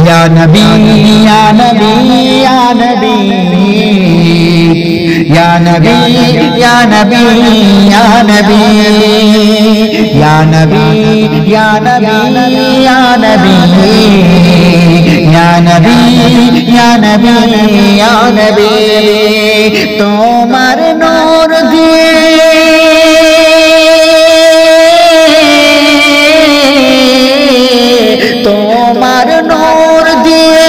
या नबी या नबी या नबी या नबी या नबी या नबी या नबी या नबी या नबी या नबी या नबी या नबी तुम्हार नूर दिए তোমার নূর দিয়ে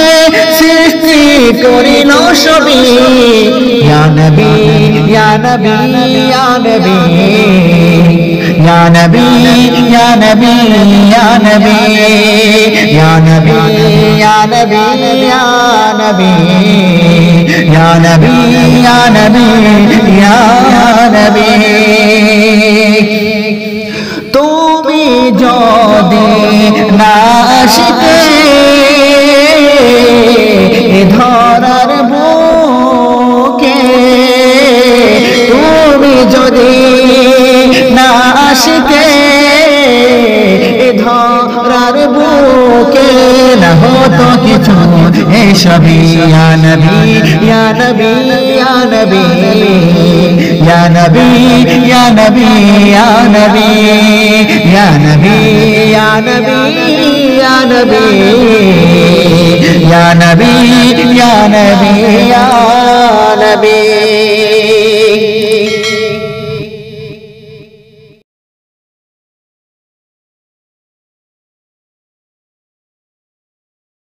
সৃষ্টি করিল সবই ইয়া নবী ইয়া নবী ইয়া নবী ইয়া নবী ইয়া নবী ইয়া নবী ইয়া নবী ইয়া নবী ইয়া নবী ইয়া নবী ইয়া নবী ইয়া নবী তুমি যদি না আসিতে ধরার বুকে তুমি যদি না আসিতে ধরার বুকে না হতো কিছু এসবই ইয়া নবী ইয়া নবী ইয়া নবী ইয়া নবী ইয়া নবী ইয়া নবী ইয়া নবী ইয়া নবী ইয়া নবী ইয়া নবী ইয়া নবী ইয়া নবী